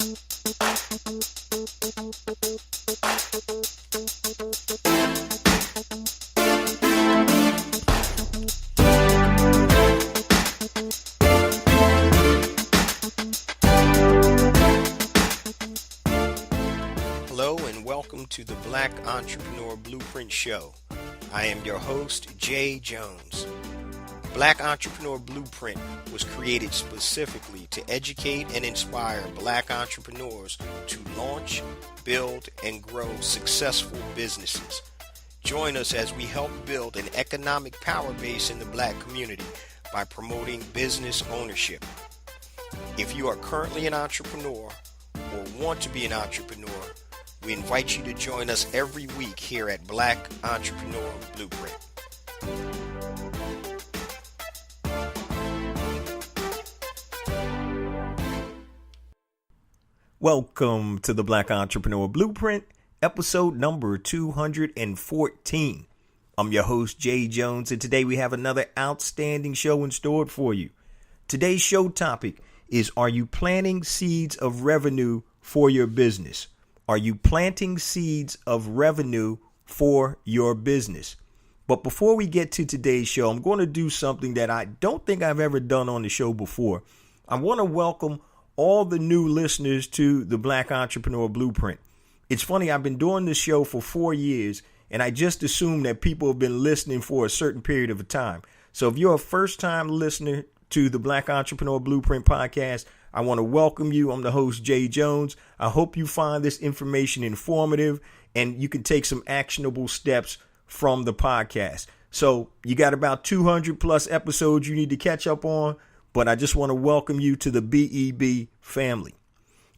Hello and welcome to the Black Entrepreneur Blueprint Show. I am your host, Jay Jones. Black Entrepreneur Blueprint was created specifically to educate and inspire Black entrepreneurs to launch, build, and grow successful businesses. Join us as we help build an economic power base in the Black community by promoting business ownership. If you are currently an entrepreneur or want to be an entrepreneur, we invite you to join us every week here at Black Entrepreneur Blueprint. Welcome to the Black Entrepreneur Blueprint, episode number 214. I'm your host, Jay Jones, and today we have another outstanding show in store for you. Today's show topic is, are you planting seeds of revenue for your business? Are you planting seeds of revenue for your business? But before we get to today's show, I'm going to do something that I don't think I've ever done on the show before. I want to welcome all the new listeners to the Black Entrepreneur Blueprint. It's funny, I've been doing this show for 4 years, and I just assume that people have been listening for a certain period of time. So if you're a first-time listener to the Black Entrepreneur Blueprint podcast, I want to welcome you. I'm the host, Jay Jones. I hope you find this information informative and you can take some actionable steps from the podcast. So you got about 200 plus episodes you need to catch up on, but I just want to welcome you to the BEB family.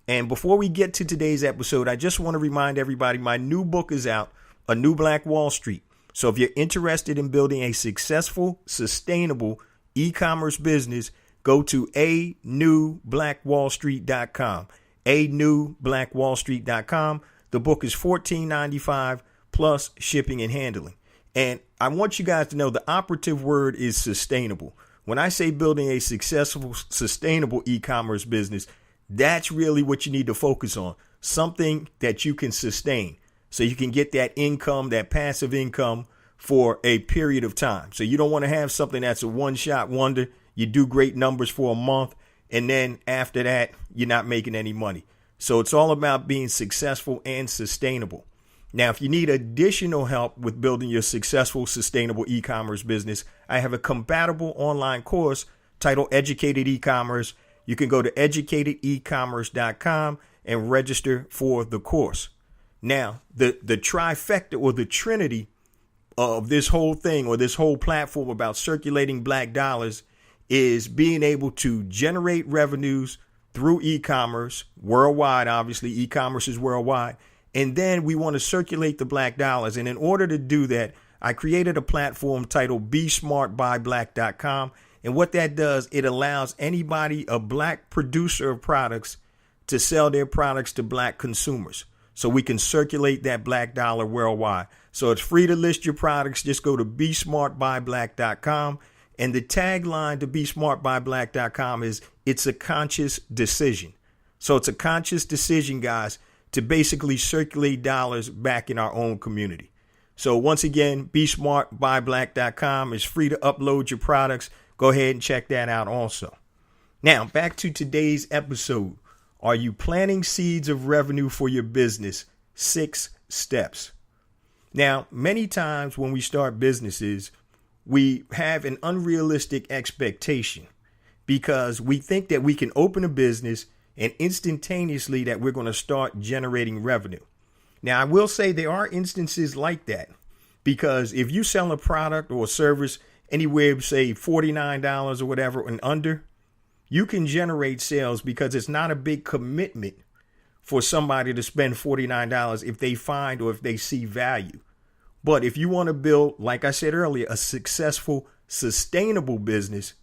And before we get to today's episode, I just want to remind everybody my new book is out, A New Black Wall Street. So if you're interested in building a successful, sustainable e-commerce business, go to anewblackwallstreet.com, anewblackwallstreet.com. The book is $14.95 plus shipping and handling. And I want you guys to know the operative word is sustainable. When I say building a successful, sustainable e-commerce business, that's really what you need to focus on. Something that you can sustain so you can get that income, that passive income for a period of time. So you don't want to have something that's a one-shot wonder. You do great numbers for a month, and then after that, you're not making any money. So it's all about being successful and sustainable. Now, if you need additional help with building your successful, sustainable e-commerce business, I have a compatible online course titled Educated E-Commerce. You can go to educatedecommerce.com and register for the course. Now, the trifecta or the trinity of this whole thing or this whole platform about circulating black dollars is being able to generate revenues through e-commerce worldwide. Obviously, e-commerce is worldwide. And then we want to circulate the black dollars. And in order to do that, I created a platform titled besmartbyblack.com. And what that does, it allows anybody, a black producer of products, to sell their products to black consumers. So we can circulate that black dollar worldwide. So it's free to list your products. Just go to besmartbyblack.com. And the tagline to besmartbyblack.com is, it's a conscious decision. So it's a conscious decision, guys, to basically circulate dollars back in our own community. So once again, besmartbyblack.com is free to upload your products. Go ahead and check that out also. Now, back to today's episode. Are you planting seeds of revenue for your business? 6 steps. Now, many times when we start businesses, we have an unrealistic expectation because we think that we can open a business and instantaneously that we're going to start generating revenue. Now, I will say there are instances like that because if you sell a product or a service anywhere, say $49 or whatever and under, you can generate sales because it's not a big commitment for somebody to spend $49 if they find or if they see value. But if you want to build, like I said earlier, a successful, sustainable business,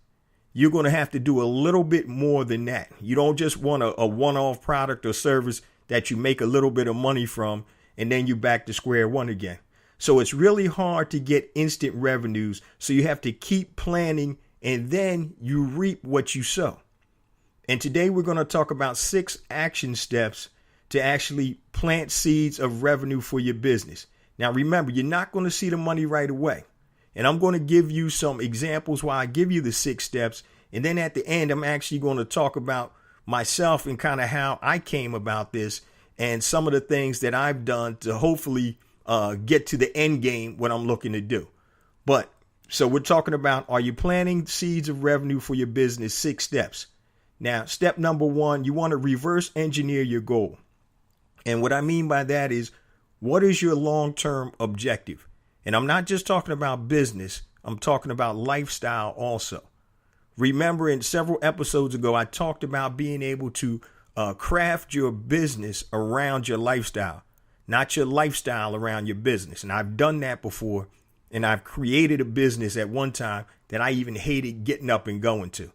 you're going to have to do a little bit more than that. You don't just want a one-off product or service that you make a little bit of money from and then you back to square one again. So it's really hard to get instant revenues. So you have to keep planning and then you reap what you sow. And today we're going to talk about 6 action steps to actually plant seeds of revenue for your business. Now, remember, you're not going to see the money right away. And I'm going to give you some examples while I give you the 6 steps. And then at the end, I'm actually going to talk about myself and kind of how I came about this and some of the things that I've done to hopefully get to the end game, what I'm looking to do. But so we're talking about, are you planting seeds of revenue for your business? 6 steps. Now, step number 1, you want to reverse engineer your goal. And what I mean by that is, what is your long-term objective? And I'm not just talking about business. I'm talking about lifestyle also. Remember, in several episodes ago, I talked about being able to craft your business around your lifestyle, not your lifestyle around your business. And I've done that before. And I've created a business at one time that I even hated getting up and going to,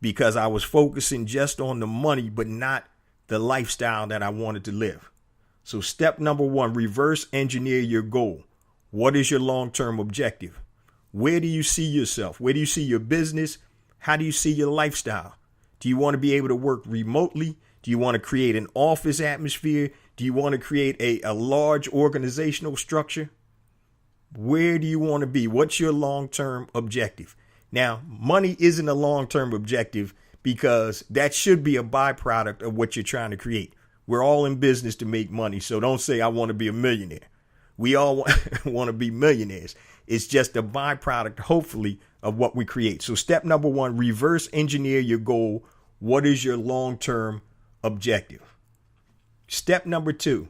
because I was focusing just on the money, but not the lifestyle that I wanted to live. So step number 1, reverse engineer your goal. What is your long-term objective? Where do you see yourself? Where do you see your business? How do you see your lifestyle? Do you want to be able to work remotely? Do you want to create an office atmosphere? Do you want to create a large organizational structure? Where do you want to be? What's your long-term objective? Now, money isn't a long-term objective because that should be a byproduct of what you're trying to create. We're all in business to make money, so don't say I want to be a millionaire. We all want to be millionaires. It's just a byproduct, hopefully, of what we create. So step number 1, reverse engineer your goal. What is your long-term objective? Step number 2,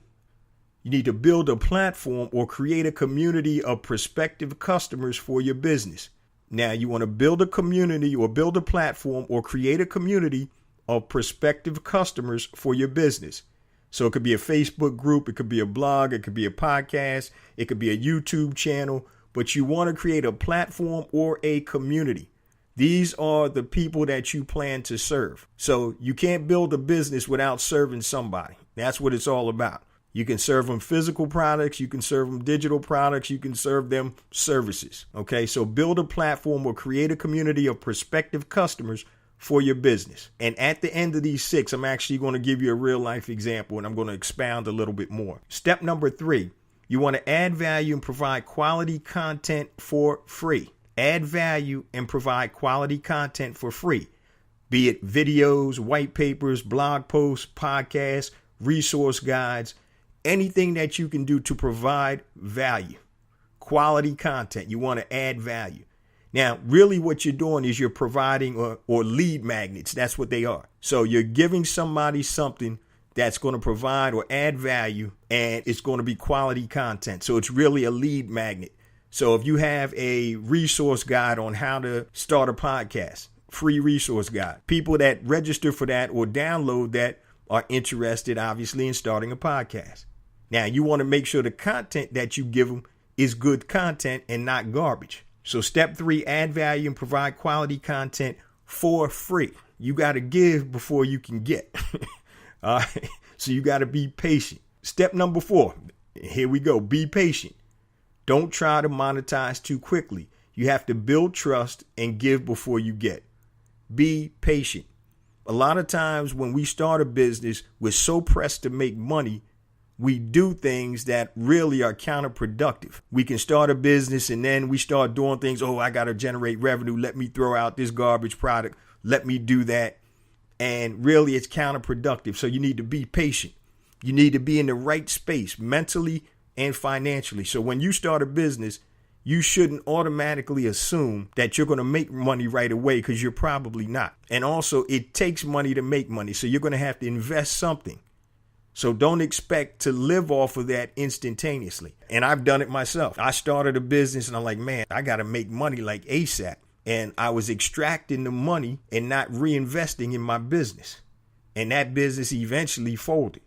you need to build a platform or create a community of prospective customers for your business. Now, you want to build a community or build a platform or create a community of prospective customers for your business. So it could be a Facebook group, it could be a blog, it could be a podcast, it could be a YouTube channel, but you want to create a platform or a community. These are the people that you plan to serve. So you can't build a business without serving somebody. That's what it's all about. You can serve them physical products. You can serve them digital products. You can serve them services. Okay, so build a platform or create a community of prospective customers for your business. And at the end of these 6, I'm actually going to give you a real life example, and I'm going to expound a little bit more. Step number 3, you want to add value and provide quality content for free. Add value and provide quality content for free, be it videos, white papers, blog posts, podcasts, resource guides, anything that you can do to provide value, quality content. You want to add value. Now, really what you're doing is you're providing or lead magnets. That's what they are. So you're giving somebody something that's going to provide or add value, and it's going to be quality content. So it's really a lead magnet. So if you have a resource guide on how to start a podcast, free resource guide, people that register for that or download that are interested, obviously, in starting a podcast. Now, you want to make sure the content that you give them is good content and not garbage. So step 3, add value and provide quality content for free. You got to give before you can get. All right. So you got to be patient. Step number 4. Here we go. Be patient. Don't try to monetize too quickly. You have to build trust and give before you get. Be patient. A lot of times when we start a business, we're so pressed to make money, we do things that really are counterproductive. We can start a business and then we start doing things. Oh, I got to generate revenue. Let me throw out this garbage product. Let me do that. And really, it's counterproductive. So you need to be patient. You need to be in the right space mentally and financially. So when you start a business, you shouldn't automatically assume that you're going to make money right away, because you're probably not. And also, it takes money to make money. So you're going to have to invest something. So don't expect to live off of that instantaneously. And I've done it myself. I started a business and I'm like, man, I got to make money like ASAP. And I was extracting the money and not reinvesting in my business. And that business eventually folded.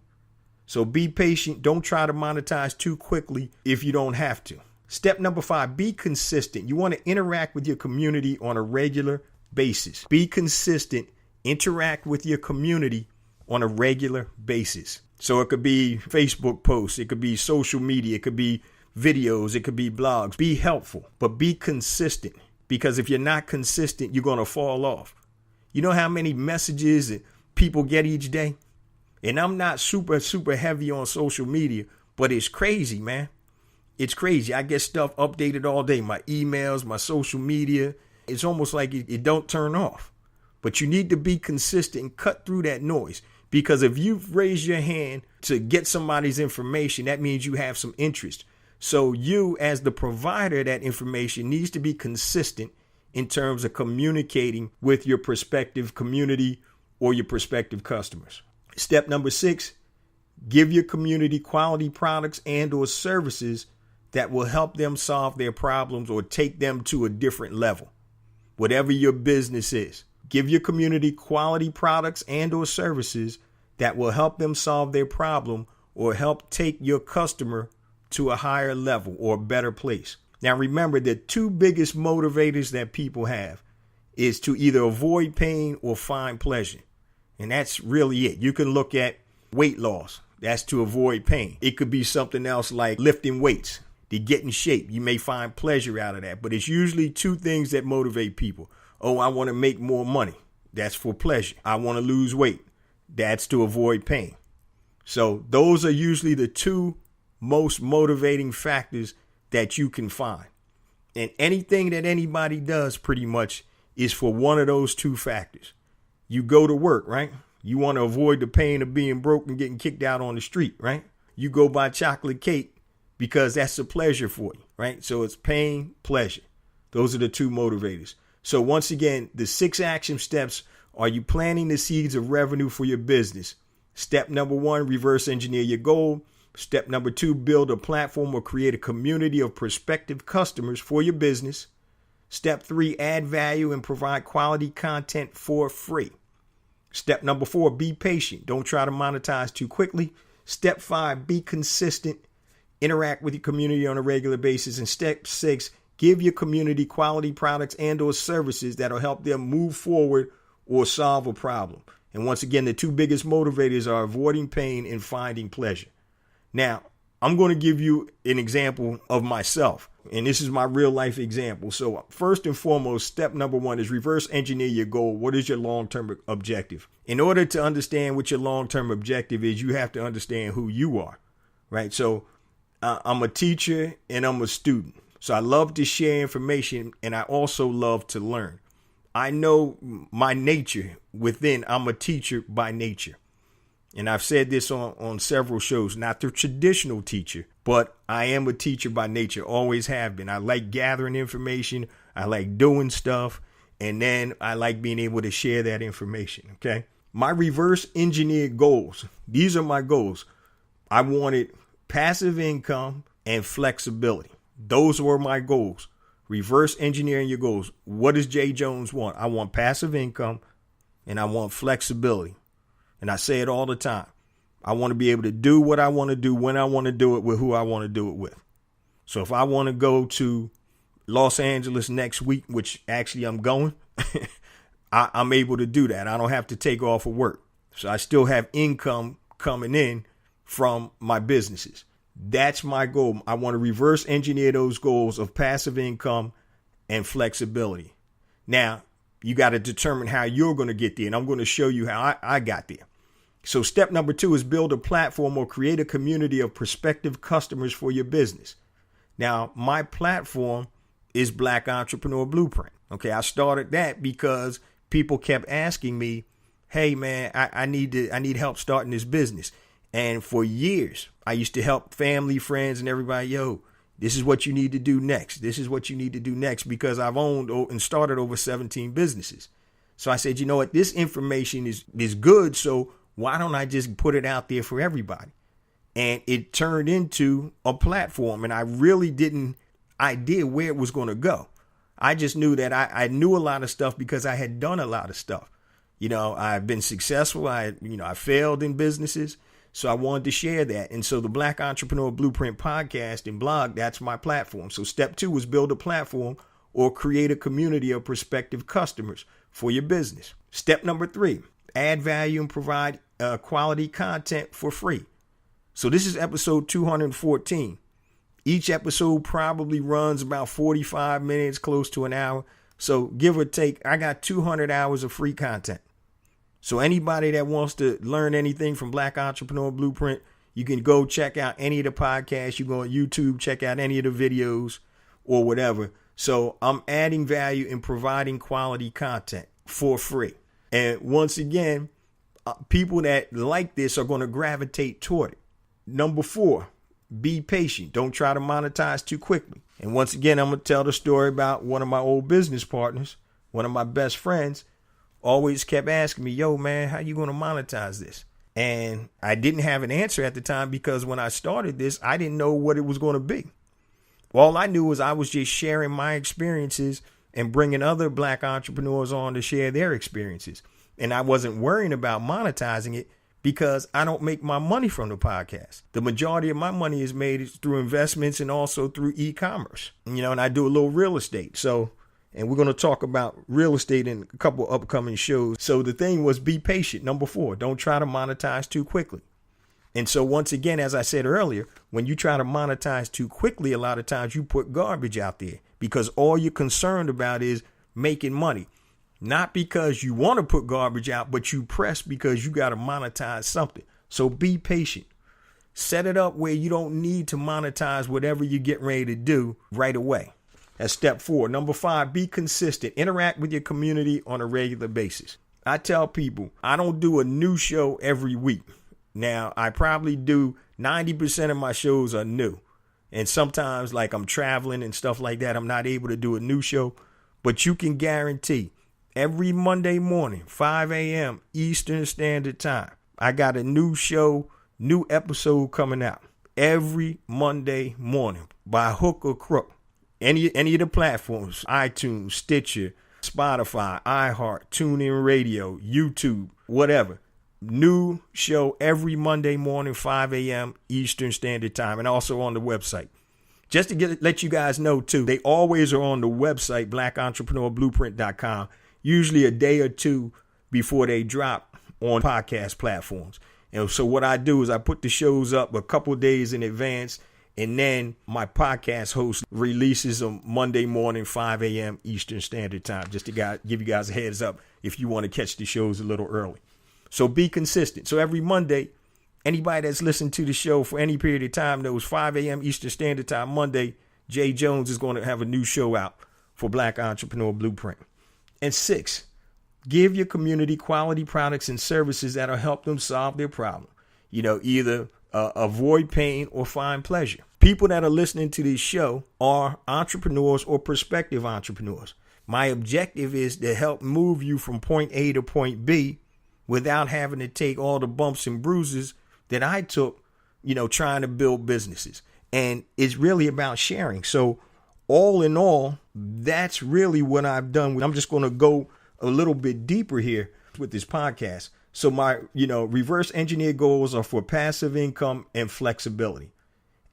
So be patient. Don't try to monetize too quickly if you don't have to. Step number 5, be consistent. You want to interact with your community on a regular basis. Be consistent. Interact with your community on a regular basis. So it could be Facebook posts, it could be social media, it could be videos, it could be blogs. Be helpful, but be consistent, because if you're not consistent, you're going to fall off. You know how many messages that people get each day? And I'm not super heavy on social media, but it's crazy, man. It's crazy. I get stuff updated all day. My emails, my social media. It's almost like it don't turn off. But you need to be consistent and cut through that noise. Because if you've raised your hand to get somebody's information, that means you have some interest. So you, as the provider of that information, needs to be consistent in terms of communicating with your prospective community or your prospective customers. Step number 6, give your community quality products and or services that will help them solve their problems or take them to a different level. Whatever your business is, give your community quality products and or services that will help them solve their problem or help take your customer to a higher level or a better place. Now, remember, the 2 biggest motivators that people have is to either avoid pain or find pleasure. And that's really it. You can look at weight loss. That's to avoid pain. It could be something else like lifting weights to get in shape. You may find pleasure out of that, but it's usually 2 things that motivate people. Oh, I want to make more money. That's for pleasure. I want to lose weight. That's to avoid pain. So those are usually the 2 most motivating factors that you can find. And anything that anybody does pretty much is for one of those 2 factors. You go to work, right? You want to avoid the pain of being broke and getting kicked out on the street, right? You go buy chocolate cake because that's a pleasure for you, right? So it's pain, pleasure. Those are the 2 motivators. So once again, the 6 action steps. Are you planting the seeds of revenue for your business? Step number 1, reverse engineer your goal. Step number 2, build a platform or create a community of prospective customers for your business. Step 3, add value and provide quality content for free. Step number 4, be patient. Don't try to monetize too quickly. Step 5, be consistent. Interact with your community on a regular basis. And step 6, give your community quality products and or services that'll help them move forward or solve a problem. And once again, the 2 biggest motivators are avoiding pain and finding pleasure. Now, I'm going to give you an example of myself, and this is my real life example. So first and foremost, step number 1 is reverse engineer your goal. What is your long-term objective? In order to understand what your long-term objective is, you have to understand who you are, right? So I'm a teacher and I'm a student. So I love to share information, and I also love to learn. I know my nature within. I'm a teacher by nature. And I've said this on several shows, not the traditional teacher, but I am a teacher by nature, always have been. I like gathering information. I like doing stuff. And then I like being able to share that information. Okay. My reverse engineered goals. These are my goals. I wanted passive income and flexibility. Those were my goals. Reverse engineering your goals. What does Jay Jones want? I want passive income and I want flexibility. And I say it all the time. I want to be able to do what I want to do when I want to do it with who I want to do it with. So if I want to go to Los Angeles next week, which actually I'm going, I'm able to do that. I don't have to take off of work. So I still have income coming in from my businesses. That's my goal. I want to reverse engineer those goals of passive income and flexibility. Now, you got to determine how you're going to get there. And I'm going to show you how I got there. So step number 2 is build a platform or create a community of prospective customers for your business. Now, my platform is Black Entrepreneur Blueprint. Okay, I started that because people kept asking me, hey, man, I need help starting this business. And for years, I used to help family, friends, and everybody, yo, this is what you need to do next. This is what you need to do next, because I've owned and started over 17 businesses. So I said, you know what, this information is good. So why don't I just put it out there for everybody? And it turned into a platform, and I really didn't idea where it was going to go. I just knew that I knew a lot of stuff because I had done a lot of stuff. You know, I've been successful. I failed in businesses. So I wanted to share that. And so the Black Entrepreneur Blueprint podcast and blog, that's my platform. So step 2 was build a platform or create a community of prospective customers for your business. Step number 3, add value and provide quality content for free. So this is episode 214. Each episode probably runs about 45 minutes, close to an hour. So give or take, I got 200 hours of free content. So anybody that wants to learn anything from Black Entrepreneur Blueprint, you can go check out any of the podcasts. You go on YouTube, check out any of the videos or whatever. So I'm adding value and providing quality content for free. And once again, people that like this are going to gravitate toward it. Number 4, be patient. Don't try to monetize too quickly. And once again, I'm going to tell the story about one of my old business partners, one of my best friends, always kept asking me, yo, man, how you going to monetize this? And I didn't have an answer at the time because when I started this, I didn't know what it was going to be. All I knew was I was just sharing my experiences and bringing other Black entrepreneurs on to share their experiences. And I wasn't worrying about monetizing it because I don't make my money from the podcast. The majority of my money is made through investments and also through e-commerce, and I do a little real estate. So, and we're going to talk about real estate in a couple of upcoming shows. So the thing was, be patient. Number 4, don't try to monetize too quickly. And so once again, as I said earlier, when you try to monetize too quickly, a lot of times you put garbage out there because all you're concerned about is making money. Not because you want to put garbage out, but you press because you got to monetize something. So be patient. Set it up where you don't need to monetize whatever you get ready to do right away. That's step 4. Number 5, be consistent. Interact with your community on a regular basis. I tell people I don't do a new show every week. Now, I probably do 90% of my shows are new. And sometimes, like I'm traveling and stuff like that, I'm not able to do a new show. But you can guarantee every Monday morning, 5 a.m. Eastern Standard Time, I got a new show, new episode coming out every Monday morning by hook or crook. Any of the platforms, iTunes, Stitcher, Spotify, iHeart, TuneIn Radio, YouTube, whatever. New show every Monday morning, 5 a.m. Eastern Standard Time, and also on the website. Just to let you guys know, too, they always are on the website, blackentrepreneurBlueprint.com, usually a day or two before they drop on podcast platforms. And so what I do is I put the shows up a couple of days in advance, and then my podcast host releases them Monday morning, 5 a.m. Eastern Standard Time, just to give you guys a heads up if you want to catch the shows a little early. So be consistent. So every Monday, anybody that's listened to the show for any period of time knows 5 a.m. Eastern Standard Time, Monday, Jay Jones is going to have a new show out for Black Entrepreneur Blueprint. And 6, give your community quality products and services that'll help them solve their problem. Either avoid pain or find pleasure. People that are listening to this show are entrepreneurs or prospective entrepreneurs. My objective is to help move you from point A to point B without having to take all the bumps and bruises that I took, trying to build businesses. And it's really about sharing. So all in all, that's really what I've done. I'm just going to go a little bit deeper here with this podcast. So my, reverse engineer goals are for passive income and flexibility.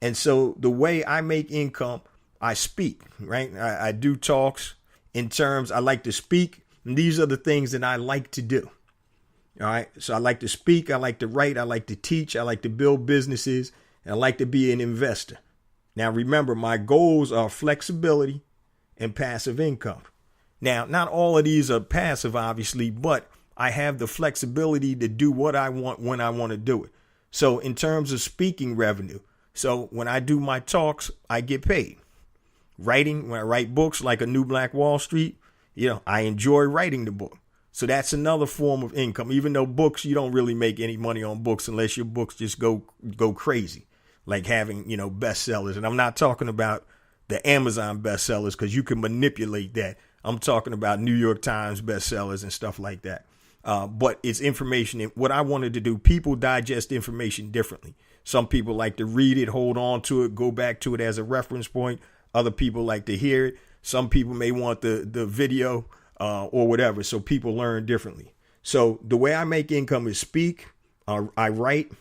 And so the way I make income, I speak, right? I do talks in terms, I like to speak. And these are the things that I like to do. All right. So I like to speak. I like to write. I like to teach. I like to build businesses. And I like to be an investor. Now, remember, my goals are flexibility and passive income. Now, not all of these are passive, obviously, but I have the flexibility to do what I want when I want to do it. So in terms of speaking revenue, so when I do my talks, I get paid. Writing, when I write books like A New Black Wall Street, I enjoy writing the book. So that's another form of income. Even though books, you don't really make any money on books unless your books just go crazy, like having, bestsellers. And I'm not talking about the Amazon bestsellers because you can manipulate that. I'm talking about New York Times bestsellers and stuff like that. But it's information. And what I wanted to do, people digest information differently. Some people like to read it, hold on to it, go back to it as a reference point. Other people like to hear it. Some people may want the video or whatever. So people learn differently. So the way I make income is speak, I write,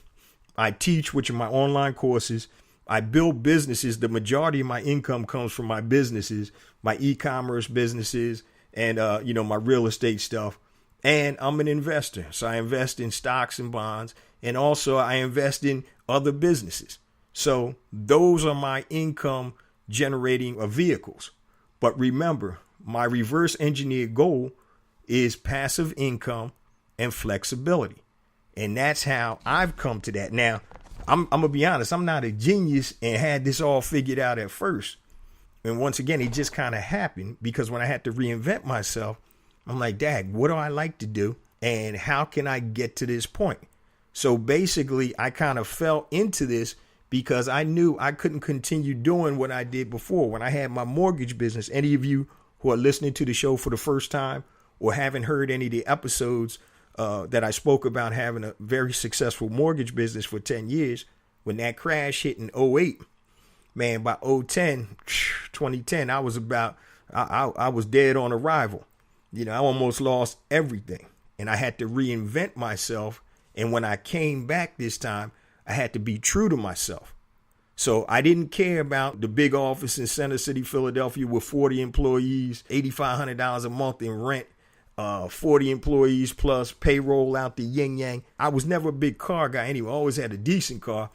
I teach, which are my online courses. I build businesses. The majority of my income comes from my businesses, my e-commerce businesses, and, my real estate stuff. And I'm an investor. So I invest in stocks and bonds. And also I invest in other businesses. So those are my income generating vehicles. But remember, my reverse engineered goal is passive income and flexibility. And that's how I've come to that. Now, I'm going to be honest, I'm not a genius and had this all figured out at first. And once again, it just kind of happened because when I had to reinvent myself, I'm like, Dad, what do I like to do? And how can I get to this point? So basically, I kind of fell into this because I knew I couldn't continue doing what I did before. When I had my mortgage business, any of you who are listening to the show for the first time or haven't heard any of the episodes that I spoke about having a very successful mortgage business for 10 years, when that crash hit in '08, man, by 2010, I was I was dead on arrival. You know, I almost lost everything and I had to reinvent myself. And when I came back this time, I had to be true to myself. So I didn't care about the big office in Center City, Philadelphia with 40 employees, $8,500 a month in rent, 40 employees plus payroll out the yin yang. I was never a big car guy anyway. I always had a decent car,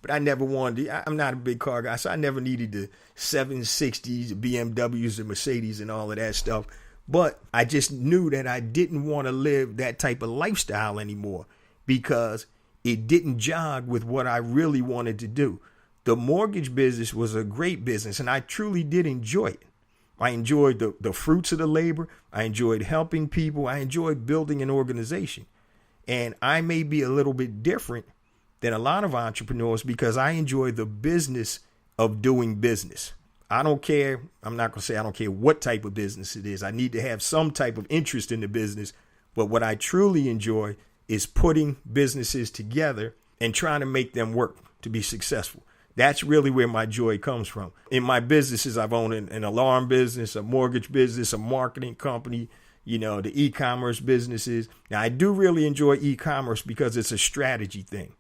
but I never wanted I'm not a big car guy, so I never needed the 760s, the BMWs, the Mercedes and all of that stuff. But I just knew that I didn't want to live that type of lifestyle anymore because it didn't jog with what I really wanted to do. The mortgage business was a great business and I truly did enjoy it. I enjoyed the fruits of the labor. I enjoyed helping people. I enjoyed building an organization. And I may be a little bit different than a lot of entrepreneurs because I enjoy the business of doing business. I don't care. I'm not going to say I don't care what type of business it is. I need to have some type of interest in the business. But what I truly enjoy is putting businesses together and trying to make them work to be successful. That's really where my joy comes from. In my businesses, I've owned an alarm business, a mortgage business, a marketing company, you know, the e-commerce businesses. Now, I do really enjoy e-commerce because it's a strategy thing.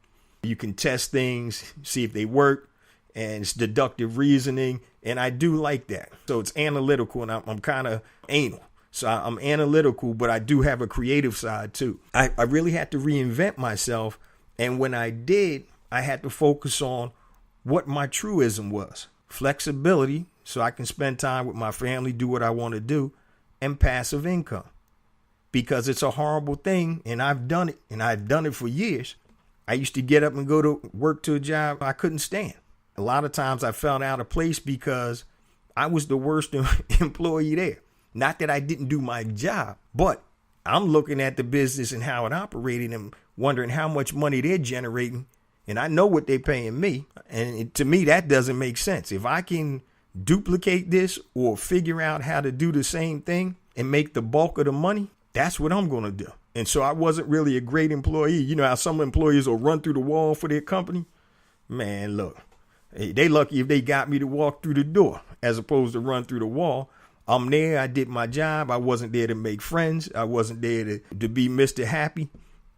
You can test things, see if they work, and it's deductive reasoning. And I do like that. So it's analytical and I'm kind of anal. So I'm analytical, but I do have a creative side too. I really had to reinvent myself. And when I did, I had to focus on what my truism was. Flexibility, so I can spend time with my family, do what I want to do, and passive income. Because it's a horrible thing, and I've done it, and I've done it for years. I used to get up and go to work to a job I couldn't stand. A lot of times I felt out of place because I was the worst employee there. Not that I didn't do my job, but I'm looking at the business and how it operated and wondering how much money they're generating. And I know what they're paying me. And to me, that doesn't make sense. If I can duplicate this or figure out how to do the same thing and make the bulk of the money, that's what I'm going to do. And so I wasn't really a great employee. You know how some employees will run through the wall for their company? Man, look, they lucky if they got me to walk through the door as opposed to run through the wall. I'm there. I did my job. I wasn't there to make friends. I wasn't there to be Mr. Happy.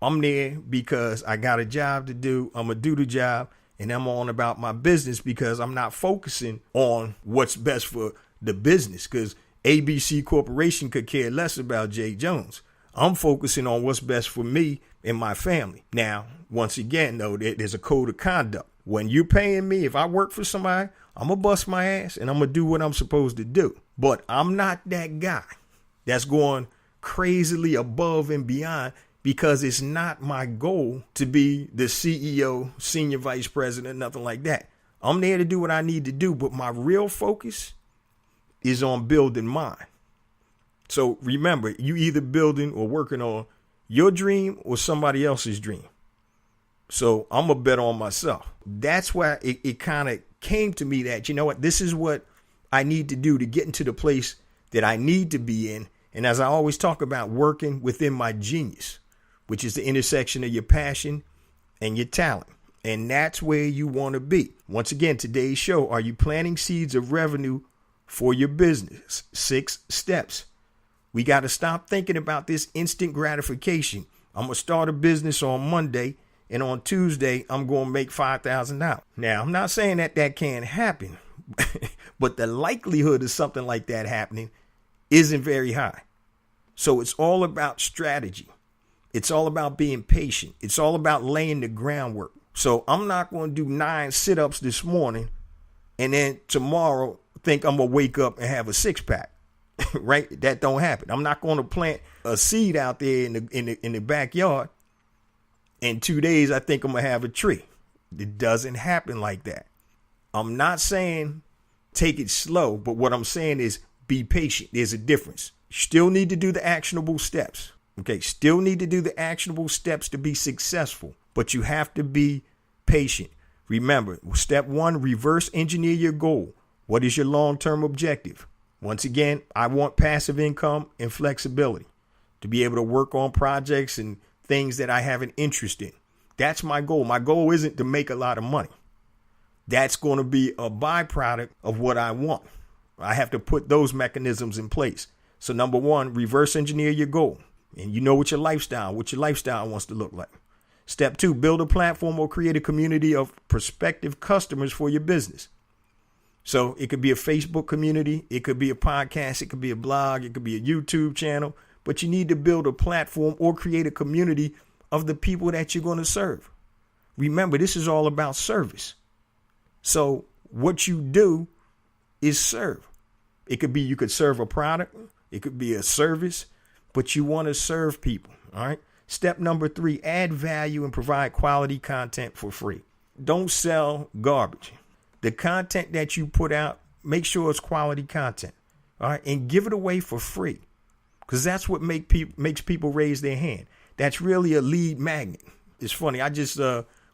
I'm there because I got a job to do. I'm going to do the job and I'm on about my business because I'm not focusing on what's best for the business because ABC Corporation could care less about Jay Jones. I'm focusing on what's best for me and my family. Now, once again, though, there's a code of conduct. When you're paying me, if I work for somebody, I'm going to bust my ass and I'm going to do what I'm supposed to do. But I'm not that guy that's going crazily above and beyond because it's not my goal to be the CEO, senior vice president, nothing like that. I'm there to do what I need to do, but my real focus is on building mine. So remember, you either building or working on your dream or somebody else's dream. So I'm going to bet on myself. That's why it kind of came to me that, you know what, this is what I need to do to get into the place that I need to be in. And as I always talk about, working within my genius, which is the intersection of your passion and your talent. And that's where you want to be. Once again, today's show, are you planting seeds of revenue for your business? 6 steps. We got to stop thinking about this instant gratification. I'm going to start a business on Monday and on Tuesday, I'm going to make $5,000. Now, I'm not saying that can't happen, but the likelihood of something like that happening isn't very high. So it's all about strategy. It's all about being patient. It's all about laying the groundwork. So I'm not going to do 9 sit-ups this morning and then tomorrow think I'm going to wake up and have a 6-pack. right? That don't happen. I'm not going to plant a seed out there in the backyard. In 2 days, I think I'm going to have a tree. It doesn't happen like that. I'm not saying take it slow, but what I'm saying is be patient. There's a difference. You still need to do the actionable steps. Okay, still need to do the actionable steps to be successful, but you have to be patient. Remember, step 1, reverse engineer your goal. What is your long-term objective? Once again, I want passive income and flexibility to be able to work on projects and things that I have an interest in. That's my goal. My goal isn't to make a lot of money. That's going to be a byproduct of what I want. I have to put those mechanisms in place. So number 1, reverse engineer your goal. And you know what your lifestyle wants to look like. Step 2, build a platform or create a community of prospective customers for your business. So it could be a Facebook community. It could be a podcast. It could be a blog. It could be a YouTube channel. But you need to build a platform or create a community of the people that you're going to serve. Remember, this is all about service. So what you do is serve. It could be you could serve a product. It could be a service, but you want to serve people. All right. Step number 3, add value and provide quality content for free. Don't sell garbage. The content that you put out, make sure it's quality content. All right. And give it away for free, because that's what makes people raise their hand. That's really a lead magnet. It's funny. I just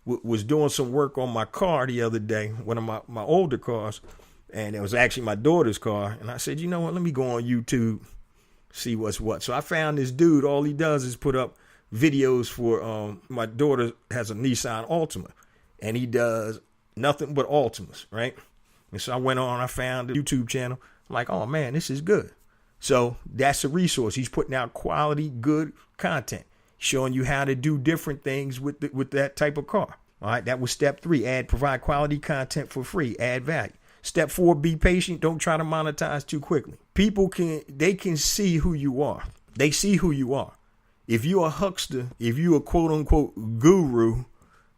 was doing some work on my car the other day, one of my older cars, and it was actually my daughter's car. And I said, you know what, let me go on YouTube, see what's what. So I found this dude. All he does is put up videos for my daughter has a Nissan Altima, and he does nothing but Altimas, right? And so I went on, I found the YouTube channel. I'm like, oh man, this is good. So that's a resource. He's putting out quality, good content, showing you how to do different things with that type of car. All right, that was step 3. Provide quality content for free, add value. Step 4, be patient. Don't try to monetize too quickly. People can see who you are. They see who you are. If you're a huckster, if you're a quote unquote guru,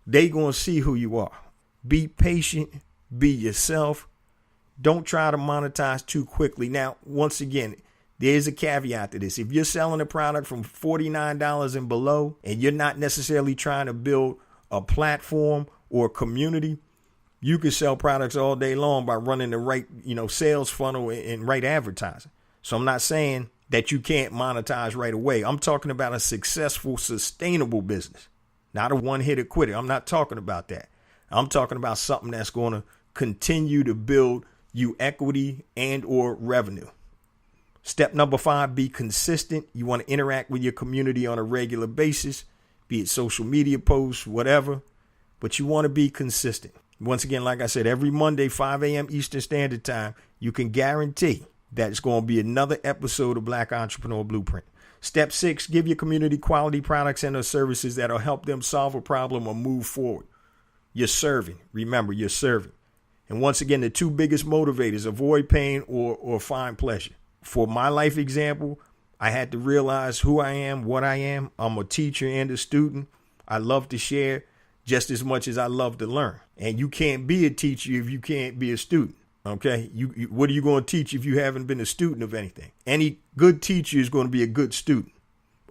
they gonna see who you are. Be patient, be yourself. Don't try to monetize too quickly. Now, once again, there's a caveat to this. If you're selling a product from $49 and below, and you're not necessarily trying to build a platform or a community, you can sell products all day long by running the right, sales funnel and right advertising. So I'm not saying that you can't monetize right away. I'm talking about a successful, sustainable business, not a one-hitter quitter. I'm not talking about that. I'm talking about something that's going to continue to build you equity and or revenue. Step number 5, be consistent. You want to interact with your community on a regular basis, be it social media posts, whatever, but you want to be consistent. Once again, like I said, every Monday, 5 a.m. Eastern Standard Time, you can guarantee that it's going to be another episode of Black Entrepreneur Blueprint. Step 6, give your community quality products and or services that will help them solve a problem or move forward. You're serving. Remember, you're serving. And once again, the 2 biggest motivators, avoid pain or find pleasure. For my life example, I had to realize who I am, what I am. I'm a teacher and a student. I love to share just as much as I love to learn. And you can't be a teacher if you can't be a student. Okay, what are you going to teach if you haven't been a student of anything? Any good teacher is going to be a good student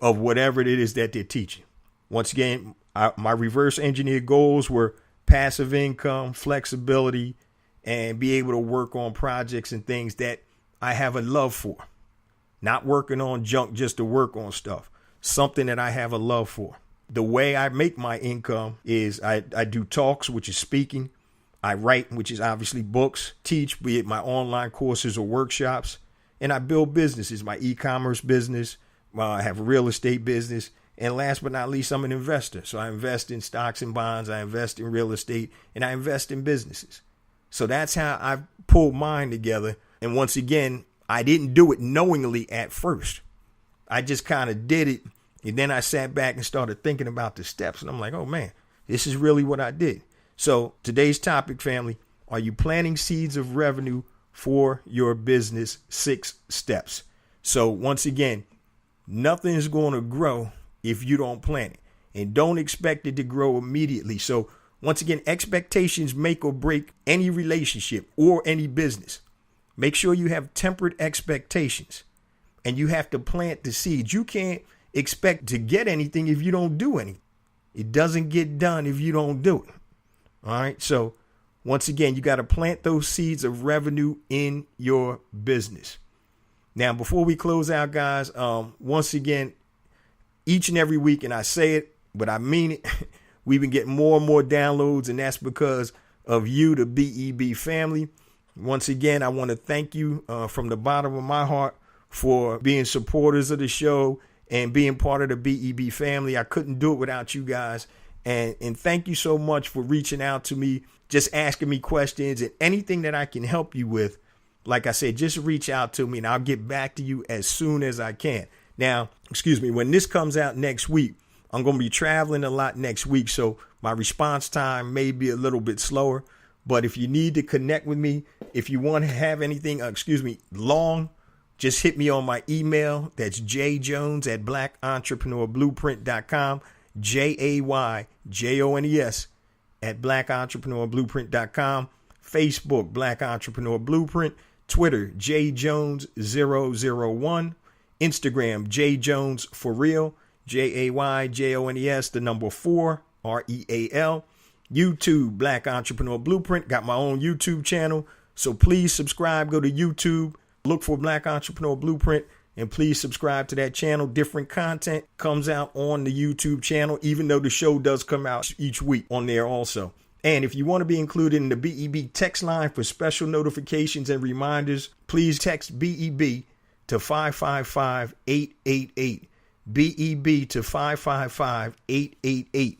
of whatever it is that they're teaching. Once again, my reverse engineered goals were passive income, flexibility, and be able to work on projects and things that I have a love for. Not working on junk just to work on stuff. Something that I have a love for. The way I make my income is I do talks, which is speaking. I write, which is obviously books, teach, be it my online courses or workshops, and I build businesses, my e-commerce business, I have a real estate business, and last but not least, I'm an investor. So I invest in stocks and bonds, I invest in real estate, and I invest in businesses. So that's how I've pulled mine together. And once again, I didn't do it knowingly at first. I just kind of did it, and then I sat back and started thinking about the steps, and I'm like, oh man, this is really what I did. So today's topic, family, are you planting seeds of revenue for your business? 6 steps. So once again, nothing is going to grow if you don't plant it, and don't expect it to grow immediately. So once again, expectations make or break any relationship or any business. Make sure you have tempered expectations, and you have to plant the seeds. You can't expect to get anything if you don't do anything. It doesn't get done if you don't do it. All right. So once again, you got to plant those seeds of revenue in your business. Now, before we close out, guys, once again, each and every week, and I say it, but I mean it, we've been getting more and more downloads, and that's because of you, the BEB family. Once again, I want to thank you from the bottom of my heart for being supporters of the show and being part of the BEB family. I couldn't do it without you guys. And thank you so much for reaching out to me, just asking me questions and anything that I can help you with. Like I said, just reach out to me and I'll get back to you as soon as I can. Now, when this comes out next week, I'm going to be traveling a lot next week. So my response time may be a little bit slower. But if you need to connect with me, if you want to have anything, long, just hit me on my email. That's jjones@blackentrepreneurblueprint.com, JAYJONES @blackentrepreneurblueprint.com, Facebook, Black Entrepreneur Blueprint, Twitter, jjones001, Instagram, jjones4real, JAYJONES 4 REAL, YouTube, Black Entrepreneur Blueprint. Got my own YouTube channel. So please subscribe. Go to YouTube. Look for Black Entrepreneur Blueprint. And please subscribe to that channel. Different content comes out on the YouTube channel, even though the show does come out each week on there also. And if you want to be included in the BEB text line for special notifications and reminders, please text BEB to 555-888. BEB to 555-888.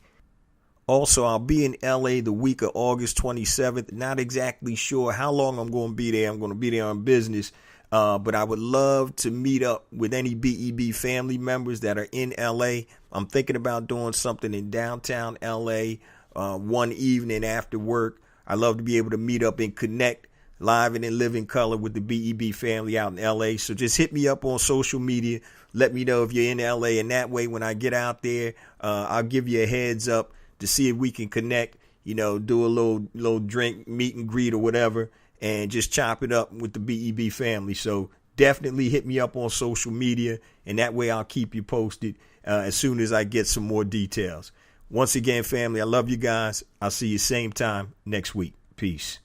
Also, I'll be in LA the week of August 27th. Not exactly sure how long I'm going to be there. I'm going to be there on business. But I would love to meet up with any BEB family members that are in LA. I'm thinking about doing something in downtown LA one evening after work. I love to be able to meet up and connect live and in living color with the BEB family out in LA. So just hit me up on social media. Let me know if you're in LA. And that way, when I get out there, I'll give you a heads up to see if we can connect, do a little drink, meet and greet or whatever, and just chop it up with the BEB family. So definitely hit me up on social media, and that way I'll keep you posted as soon as I get some more details. Once again, family, I love you guys. I'll see you same time next week. Peace.